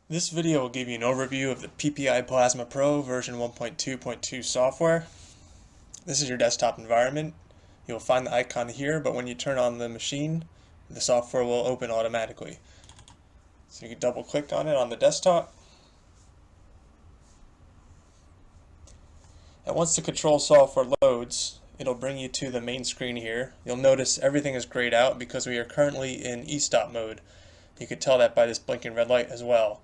This video will give you an overview of the PPIPlasmaPro version 1.2.2 software. This is your desktop environment. You'll find the icon here, but when you turn on the machine, the software will open automatically. So you can double click on it on the desktop. And once the control software loads, it'll bring you to the main screen here. You'll notice everything is grayed out because we are currently in e-stop mode. You can tell that by this blinking red light as well.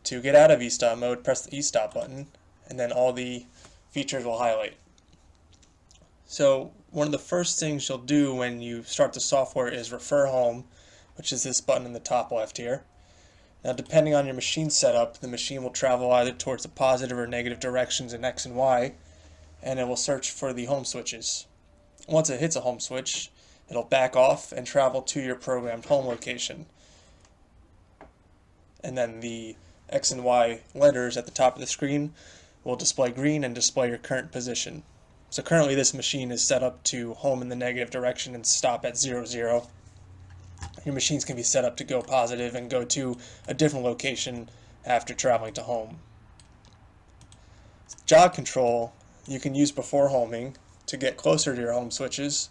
To get out of e-stop mode, press the e-stop button, and then all the features will highlight. So one of the first things you'll do when you start the software is refer home, which is this button in the top left here. Now depending on your machine setup, the machine will travel either towards the positive or negative directions in X and Y, and it will search for the home switches. Once it hits a home switch, it'll back off and travel to your programmed home location. And then the X and Y letters at the top of the screen will display green and display your current position. So currently this machine is set up to home in the negative direction and stop at 0, 0. Your machines can be set up to go positive and go to a different location after traveling to home. Jog control you can use before homing to get closer to your home switches,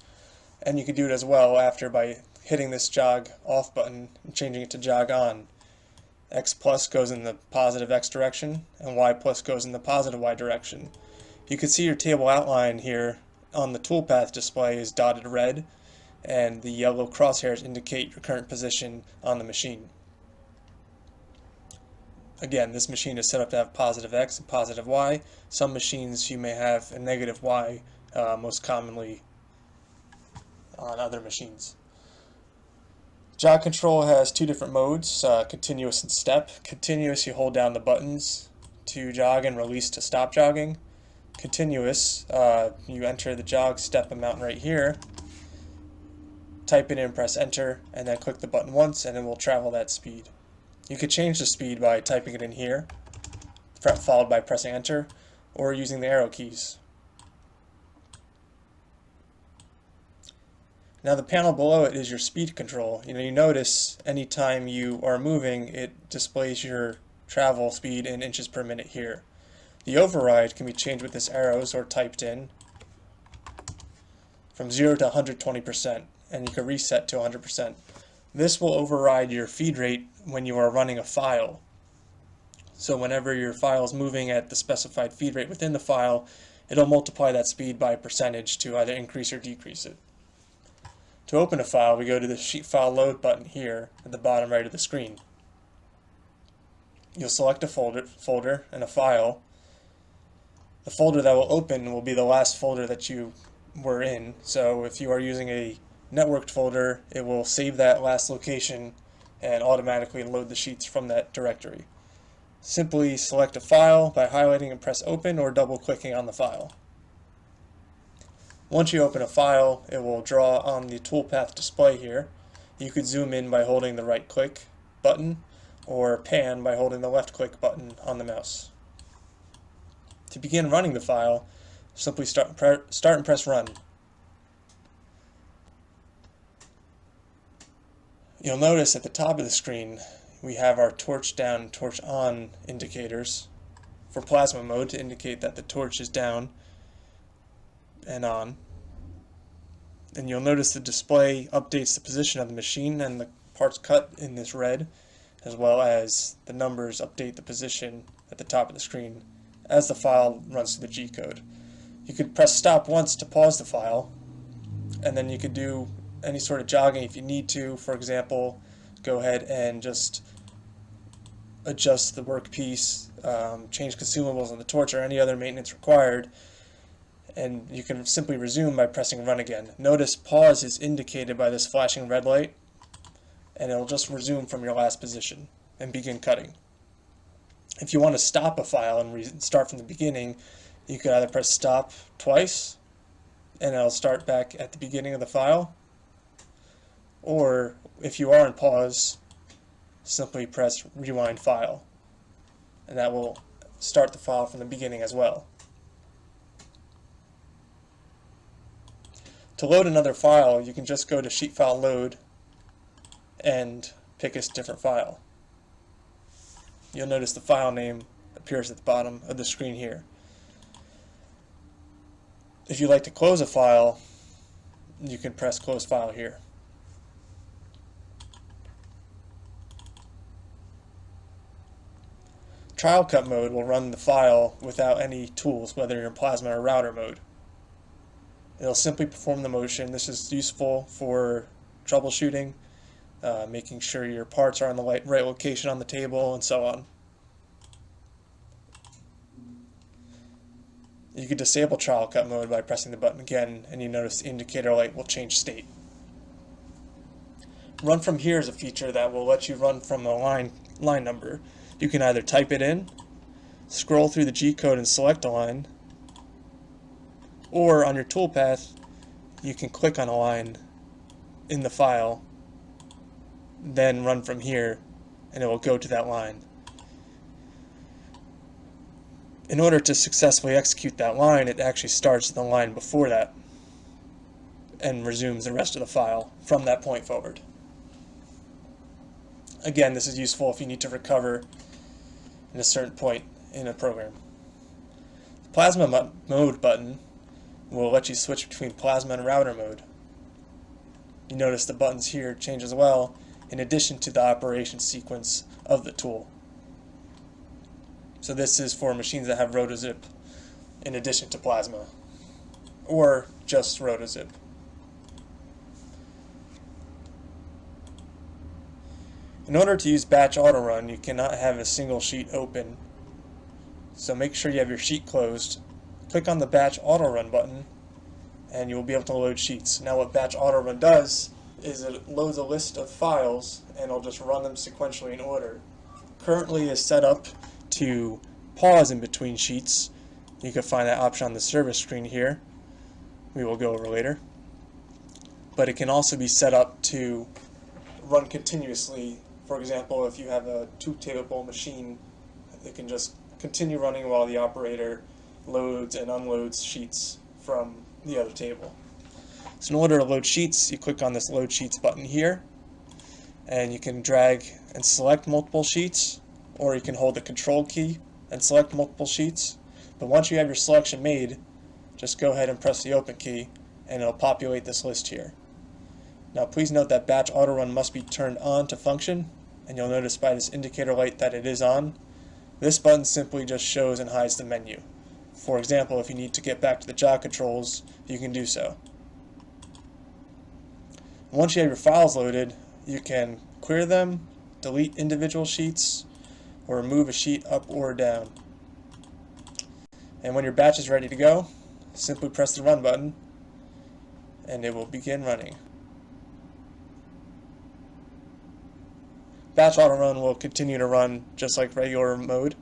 and you can do it as well after by hitting this jog off button and changing it to jog on. X plus goes in the positive X direction, and Y plus goes in the positive Y direction. You can see your table outline here on the toolpath display is dotted red, and the yellow crosshairs indicate your current position on the machine. Again, this machine is set up to have positive X and positive Y. Some machines you may have a negative Y, most commonly on other machines. Jog control has two different modes, continuous and step. Continuous, you hold down the buttons to jog and release to stop jogging. Continuous, you enter the jog step amount right here, type it in, press enter, and then click the button once and it will travel that speed. You could change the speed by typing it in here, followed by pressing enter, or using the arrow keys. Now the panel below it is your speed control. You notice anytime you are moving, it displays your travel speed in inches per minute here. The override can be changed with this arrows or typed in from 0 to 120%, and you can reset to 100%. This will override your feed rate when you are running a file. So whenever your file is moving at the specified feed rate within the file, it'll multiply that speed by a percentage to either increase or decrease it. To open a file, we go to the Sheet File Load button here at the bottom right of the screen. You'll select a folder and a file. The folder that will open will be the last folder that you were in. So if you are using a networked folder, it will save that last location and automatically load the sheets from that directory. Simply select a file by highlighting and press open or double clicking on the file. Once you open a file, it will draw on the toolpath display here. You could zoom in by holding the right click button or pan by holding the left click button on the mouse. To begin running the file, simply start and press run. You'll notice at the top of the screen we have our torch down and torch on indicators for plasma mode to indicate that the torch is down and on. And you'll notice the display updates the position of the machine and the parts cut in this red, as well as the numbers update the position at the top of the screen as the file runs through the G code. You could press stop once to pause the file, and then you could do any sort of jogging if you need to. For example, go ahead and just adjust the workpiece, change consumables on the torch, or any other maintenance required, and you can simply resume by pressing run again. Notice pause is indicated by this flashing red light, and it'll just resume from your last position and begin cutting. If you want to stop a file and start from the beginning, you could either press stop twice and it'll start back at the beginning of the file, or if you are in pause, simply press rewind file, and that will start the file from the beginning as well. To load another file, you can just go to Sheet File Load and pick a different file. you'll notice the file name appears at the bottom of the screen here. If you'd like to close a file, you can press Close File here. Trial cut mode will run the file without any tools, whether you're in Plasma or router mode. It'll simply perform the motion. This is useful for troubleshooting, making sure your parts are in the right location on the table, and so on. You can disable trial cut mode by pressing the button again, and you notice the indicator light will change state. Run from here is a feature that will let you run from a line number. You can either type it in, scroll through the G code and select a line, or on your toolpath you can click on a line in the file, then run from here and it will go to that line. In order to successfully execute that line, it actually starts the line before that and resumes the rest of the file from that point forward. Again, this is useful if you need to recover at a certain point in a program. The Plasma mode button will let you switch between Plasma and router mode. You notice the buttons here change as well, in addition to the operation sequence of the tool. So this is for machines that have rotozip in addition to Plasma, or just rotozip. In order to use batch auto run, you cannot have a single sheet open. So make sure you have your sheet closed. Click on the batch auto run button and you will be able to load sheets. Now what batch auto run does is it loads a list of files and it'll just run them sequentially in order. Currently is set up to pause in between sheets. You can find that option on the service screen here. We will go over later. But it can also be set up to run continuously. For example, if you have a two-table machine, it can just continue running while the operator loads and unloads sheets from the other table. So in order to load sheets, you click on this Load Sheets button here, and you can drag and select multiple sheets, or you can hold the Control key and select multiple sheets. But once you have your selection made, just go ahead and press the Open key, and it'll populate this list here. Now please note that batch auto run must be turned on to function, and you'll notice by this indicator light that it is on. This button simply just shows and hides the menu. For example, if you need to get back to the jog controls, you can do so. Once you have your files loaded, you can query them, delete individual sheets, or remove a sheet up or down. And when your batch is ready to go, simply press the Run button, and it will begin running. Batch auto run will continue to run just like regular mode,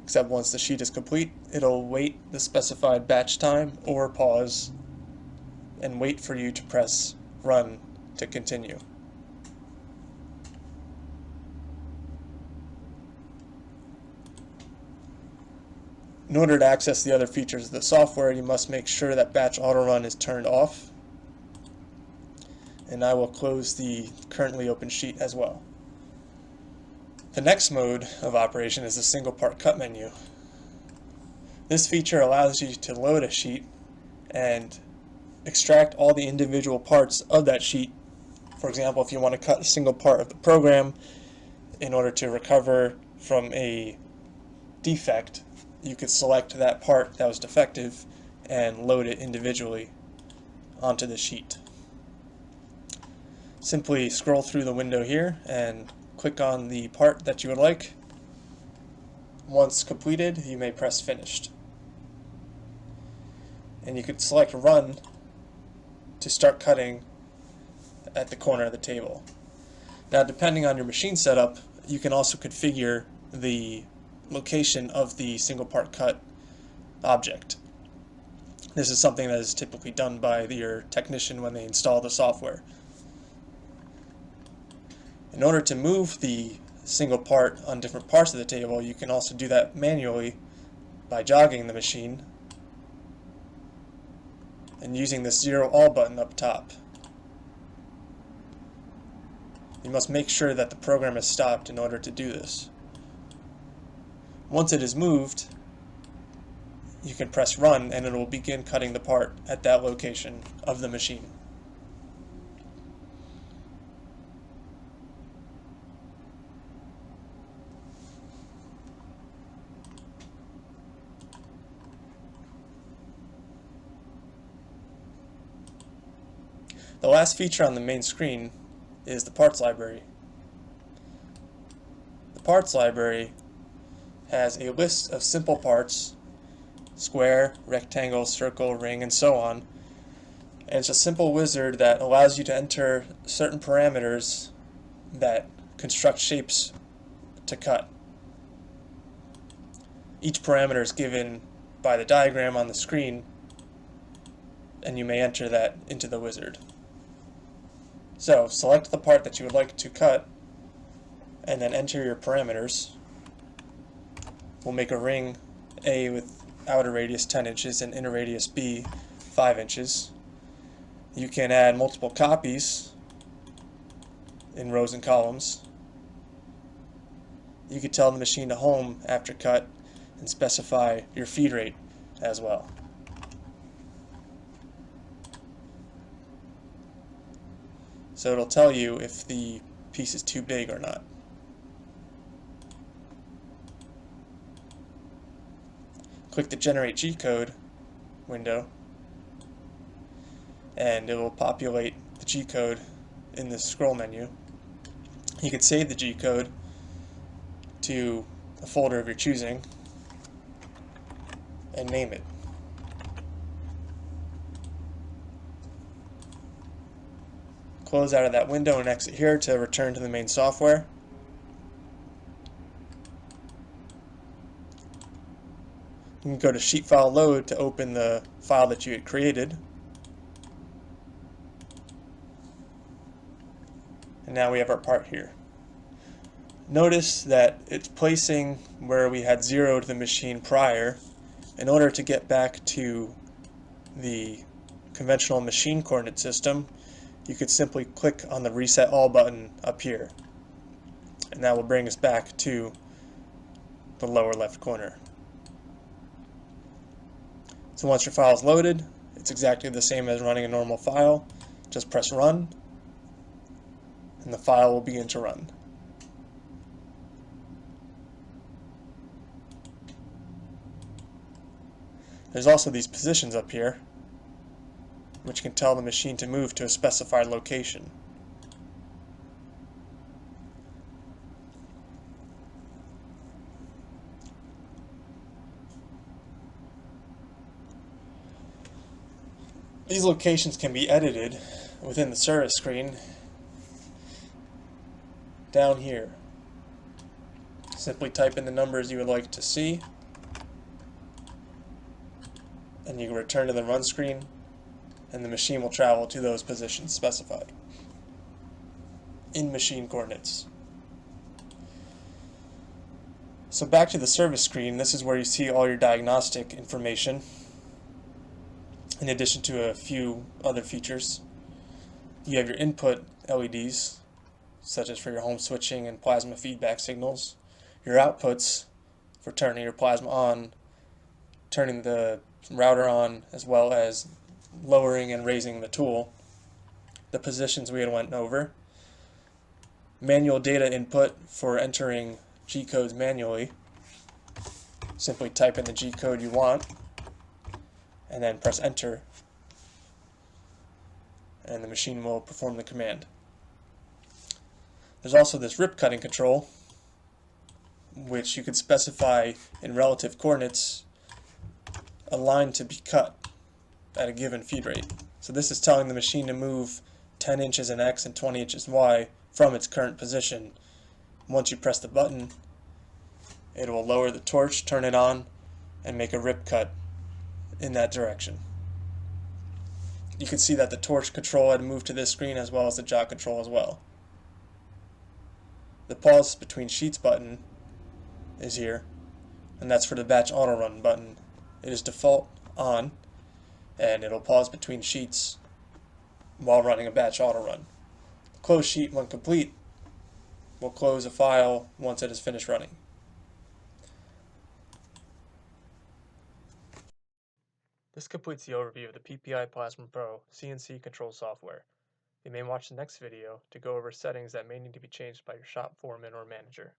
except once the sheet is complete, it'll wait the specified batch time or pause and wait for you to press Run to continue. In order to access the other features of the software, you must make sure that batch auto run is turned off, and I will close the currently open sheet as well. The next mode of operation is the single part cut menu. This feature allows you to load a sheet and extract all the individual parts of that sheet. For example, if you want to cut a single part of the program in order to recover from a defect, you could select that part that was defective and load it individually onto the sheet. Simply scroll through the window here and click on the part that you would like. Once completed, you may press Finished. And you could select Run to start cutting at the corner of the table. Now, depending on your machine setup, you can also configure the location of the single part cut object. This is something that is typically done by your technician when they install the software. In order to move the single part on different parts of the table, you can also do that manually by jogging the machine and using the Zero All button up top. You must make sure that the program is stopped in order to do this. Once it is moved, you can press run and it will begin cutting the part at that location of the machine. The last feature on the main screen is the parts library. The parts library has a list of simple parts: square, rectangle, circle, ring, and so on. And it's a simple wizard that allows you to enter certain parameters that construct shapes to cut. Each parameter is given by the diagram on the screen, and you may enter that into the wizard. So select the part that you would like to cut and then enter your parameters. We'll make a ring A with outer radius 10 inches and inner radius B 5 inches. You can add multiple copies in rows and columns. You could tell the machine to home after cut and specify your feed rate as well. So it'll tell you if the piece is too big or not. Click the Generate G-code window and it will populate the G-code in the scroll menu. You could save the G-code to a folder of your choosing and name it. Close out of that window and exit here to return to the main software. You can go to Sheet File Load to open the file that you had created. And now we have our part here. Notice that it's placing where we had zeroed the machine prior. In order to get back to the conventional machine coordinate system, you could simply click on the Reset All button up here, and that will bring us back to the lower left corner. So once your file is loaded, it's exactly the same as running a normal file. Just press Run, and the file will begin to run. There's also these positions up here, which can tell the machine to move to a specified location. These locations can be edited within the service screen down here. Simply type in the numbers you would like to see, and you can return to the run screen, and the machine will travel to those positions specified in machine coordinates. So back to the service screen, this is where you see all your diagnostic information, in addition to a few other features. You have your input LEDs, such as for your home switching and plasma feedback signals, your outputs for turning your plasma on, turning the router on, as well as lowering and raising the tool, the positions we had went over, manual data input for entering G-codes manually. Simply type in the G-code you want and then press enter, and the machine will perform the command. There's also this rip cutting control, which you could specify in relative coordinates a line to be cut at a given feed rate. So this is telling the machine to move 10 inches in X and 20 inches in Y from its current position. Once you press the button, it will lower the torch, turn it on, and make a rip cut in that direction. You can see that the torch control had moved to this screen as well as the jog control as well. The pause between sheets button is here, and that's for the batch auto run button. It is default on, and it'll pause between sheets while running a batch auto run. Close sheet when complete will close a file once it is finished running. This completes the overview of the PPIPlasmaPro CNC control software. You may watch the next video to go over settings that may need to be changed by your shop foreman or manager.